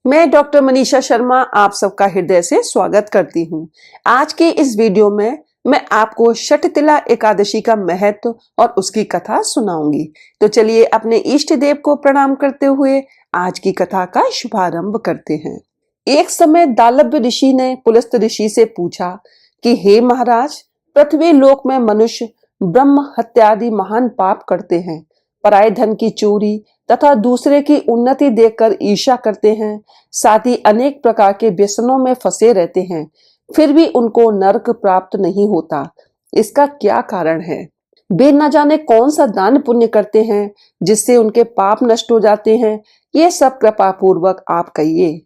मैं डॉक्टर मनीषा शर्मा आप सबका हृदय से स्वागत करती हूँ। आज के इस वीडियो में मैं आपको षटतिला एकादशी का महत्व और उसकी कथा सुनाऊंगी। तो चलिए अपने इष्ट देव को प्रणाम करते हुए आज की कथा का शुभारंभ करते हैं। एक समय दालभ्य ऋषि ने पुलस्त ऋषि से पूछा कि हे महाराज, पृथ्वी लोक में मनुष्य ब्रह्म हत्यादि महान पाप करते हैं, पराये धन की चोरी तथा दूसरे की उन्नति देखकर ईर्ष्या करते हैं, साथ ही अनेक प्रकार के व्यसनों में फंसे रहते हैं, फिर भी उनको नरक प्राप्त नहीं होता। इसका क्या कारण है? वे न जाने कौन सा दान पुण्य करते हैं जिससे उनके पाप नष्ट हो जाते हैं। ये सब कृपा पूर्वक आप कहिए।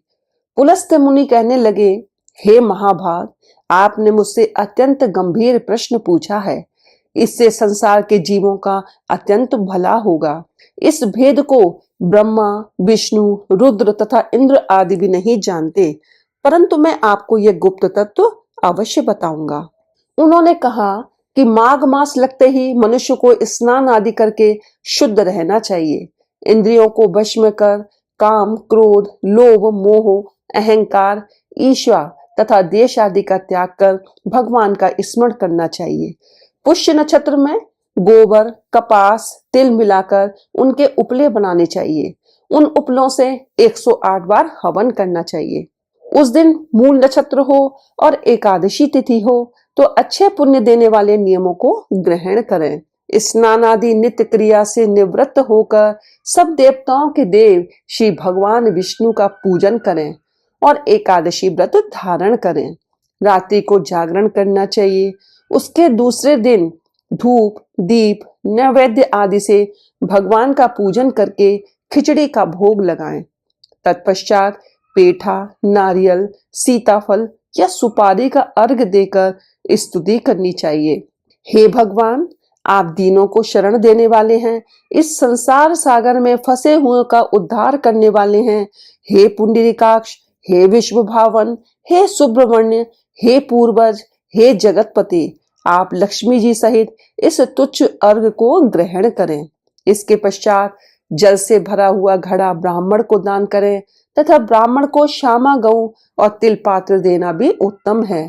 पुलस्त मुनि कहने लगे, हे महाभाग, आपने मुझसे अत्यंत गंभीर प्रश्न पूछा है। इससे संसार के जीवों का अत्यंत भला होगा। इस भेद को ब्रह्मा, विष्णु, रुद्र तथा इंद्र आदि भी नहीं जानते, परंतु मैं आपको यह गुप्त तत्व अवश्य बताऊंगा। उन्होंने कहा कि माघ मास लगते ही मनुष्य को स्नान आदि करके शुद्ध रहना चाहिए। इंद्रियों को वश में कर काम, क्रोध, लोभ, मोह, अहंकार, ईर्ष्या तथा देश आदि का त्याग कर भगवान का स्मरण करना चाहिए। पुष्य नक्षत्र में गोबर, कपास, तिल मिलाकर उनके उपले बनाने चाहिए। उन उपलों से 108 बार हवन करना चाहिए। उस दिन मूल नक्षत्र हो और एकादशी तिथि हो तो अच्छे पुण्य देने वाले नियमों को ग्रहण करें। स्नान आदि नित्य क्रिया से निवृत्त होकर सब देवताओं के देव श्री भगवान विष्णु का पूजन करें और एकादशी व्रत धारण करें। रात्रि को जागरण करना चाहिए। उसके दूसरे दिन धूप, दीप, नैवेद्य आदि से भगवान का पूजन करके खिचड़ी का भोग लगाएं। तत्पश्चात पेठा, नारियल, सीताफल या सुपारी का अर्घ देकर स्तुति करनी चाहिए। हे भगवान, आप दीनों को शरण देने वाले हैं, इस संसार सागर में फंसे हुए का उद्धार करने वाले हैं। हे पुंडरीकाक्ष, हे विश्व भावन, हे सुब्रमण्य, हे पूर्वज, हे जगतपति, आप लक्ष्मी जी सहित इस तुच्छ अर्घ को ग्रहण करें। इसके पश्चात जल से भरा हुआ घड़ा ब्राह्मण को दान करें तथा ब्राह्मण को श्यामा गऊ और तिल पात्र देना भी उत्तम है।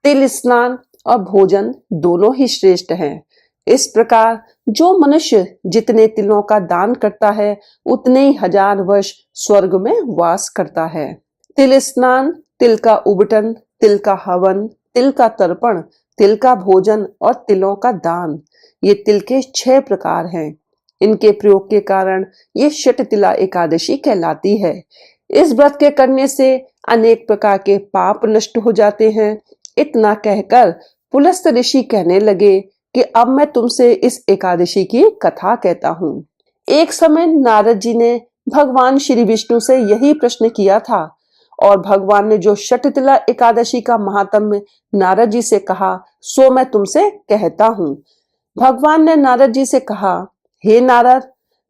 तिल स्नान और भोजन दोनों ही श्रेष्ठ हैं। इस प्रकार जो मनुष्य जितने तिलों का दान करता है उतने ही 1000 वर्ष स्वर्ग में वास करता है। तिल स्नान, तिल का उबटन, तिल का हवन, तिल का तर्पण, तिल का भोजन और तिलों का दान, ये तिल के 6 प्रकार हैं। इनके प्रयोग के कारण ये षटतिला एकादशी कहलाती है। इस व्रत के करने से अनेक प्रकार के पाप नष्ट हो जाते हैं। इतना कहकर पुलस्त ऋषि कहने लगे कि अब मैं तुमसे इस एकादशी की कथा कहता हूँ। एक समय नारद जी ने भगवान श्री विष्णु से यही प्रश्न किया था और भगवान ने जो षटतिला एकादशी का महात्म्य नारद जी से कहा सो मैं तुमसे कहता हूँ। भगवान ने नारद जी से कहा, हे नारद,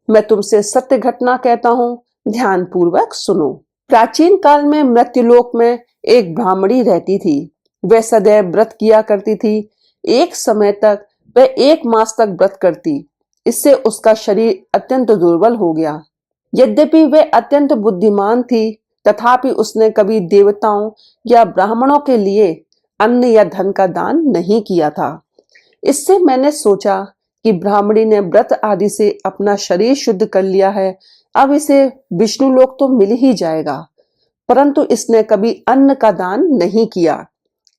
मैं तुमसे सत्य घटना कहता हूँ, ध्यान पूर्वक सुनो। प्राचीन काल में मृत्युलोक में एक ब्राह्मणी रहती थी। वह सदैव व्रत किया करती थी। एक समय तक वह 1 मास तक व्रत करती। इससे उसका शरीर अत्यंत दुर्बल हो गया। यद्यपि वह अत्यंत बुद्धिमान थी, तथापि उसने कभी देवताओं या ब्राह्मणों के लिए अन्न या धन का दान नहीं किया था। इससे मैंने सोचा कि ब्राह्मणी ने व्रत आदि से अपना शरीर शुद्ध कर लिया है, अब इसे विष्णु लोक तो मिल ही जाएगा, परंतु इसने कभी अन्न का दान नहीं किया।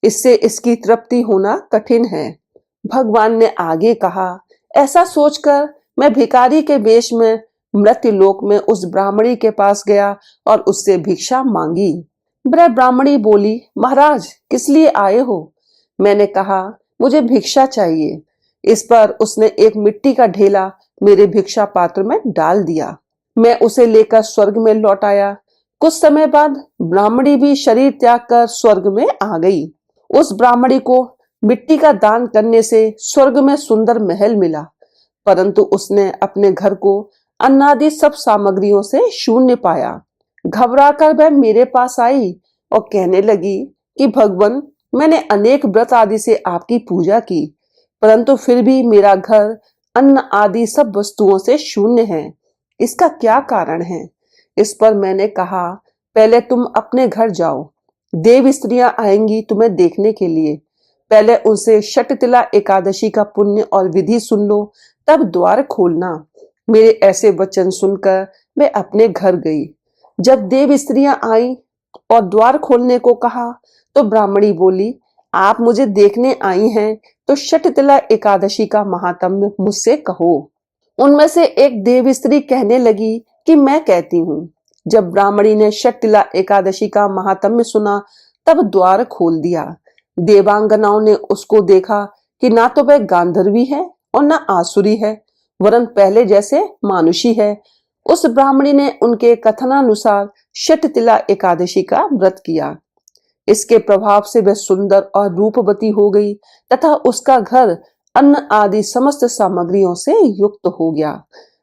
इससे इसकी तृप्ति होना कठिन है। भगवान ने आगे कहा, ऐसा सोचकर मैं भिखारी के वेश में मृत्युलोक में उस ब्राह्मणी के पास गया और उससे भिक्षा मांगी। वह ब्राह्मणी बोली, महाराज, किस लिए आए हो? मैंने कहा, मुझे भिक्षा चाहिए। इस पर उसने एक मिट्टी का ढेला मेरे भिक्षा पात्र में डाल दिया। मैं उसे लेकर स्वर्ग में लौट आया। कुछ समय बाद ब्राह्मणी भी शरीर त्याग कर स्वर्ग में आ गई। उस ब्राह्मणी को मिट्टी का दान करने से स्वर्ग में सुंदर महल मिला, परंतु उसने अपने घर को अन्नादि सब सामग्रियों से शून्य पाया। घबराकर वह मेरे पास आई और कहने लगी कि भगवान, मैंने अनेक व्रत आदि से आपकी पूजा की, परंतु फिर भी मेरा घर अन्न आदि सब वस्तुओं से शून्य है। इसका क्या कारण है? इस पर मैंने कहा, पहले तुम अपने घर जाओ, देव स्त्रियां आएंगी तुम्हें देखने के लिए। पहले उनसे षटतिला एकादशी का पुण्य और विधि सुन लो, तब द्वार खोलना। मेरे ऐसे वचन सुनकर मैं अपने घर गई। जब देव स्त्रियां आई और द्वार खोलने को कहा तो ब्राह्मणी बोली, आप मुझे देखने आई हैं तो षटतिला एकादशी का महात्म्य मुझसे कहो। उनमें से एक देव स्त्री कहने लगी कि मैं कहती हूँ। जब ब्राह्मणी ने षटतिला एकादशी का महात्म्य सुना तब द्वार खोल दिया। देवांगनाओं ने उसको देखा कि ना तो वह गांधर्वी है और ना आसुरी है, वरन पहले जैसे मानुषी है। उस ब्राह्मणी ने उनके कथनानुसार षटतिला एकादशी का व्रत किया। इसके प्रभाव से वह सुंदर और रूपवती हो गई तथा उसका घर अन्न आदि समस्त सामग्रियों से युक्त हो गया।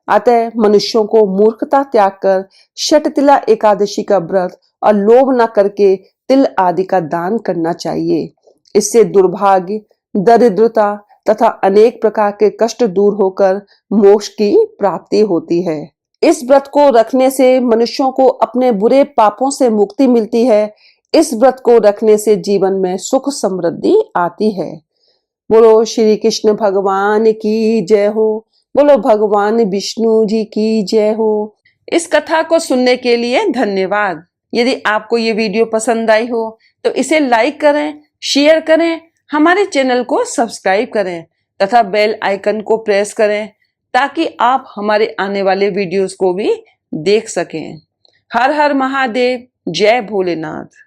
अतः मनुष्यों को मूर्खता त्याग कर षटतिला एकादशी का व्रत और लोभ न करके तिल आदि का दान करना चाहिए। इससे दुर्भाग्य, दरिद्रता तथा अनेक प्रकार के कष्ट दूर होकर मोक्ष की प्राप्ति होती है। इस व्रत को रखने से मनुष्यों को अपने बुरे पापों से मुक्ति मिलती है। इस व्रत को रखने से जीवन में सुख समृद्धि आती है। बोलो श्री कृष्ण भगवान की जय हो। बोलो भगवान विष्णु जी की जय हो। इस कथा को सुनने के लिए धन्यवाद। यदि आपको ये वीडियो पसंद आई हो तो इसे लाइक करें, शेयर करें, हमारे चैनल को सब्सक्राइब करें तथा बेल आइकन को प्रेस करें ताकि आप हमारे आने वाले वीडियोस को भी देख सकें। हर हर महादेव, जय भोलेनाथ।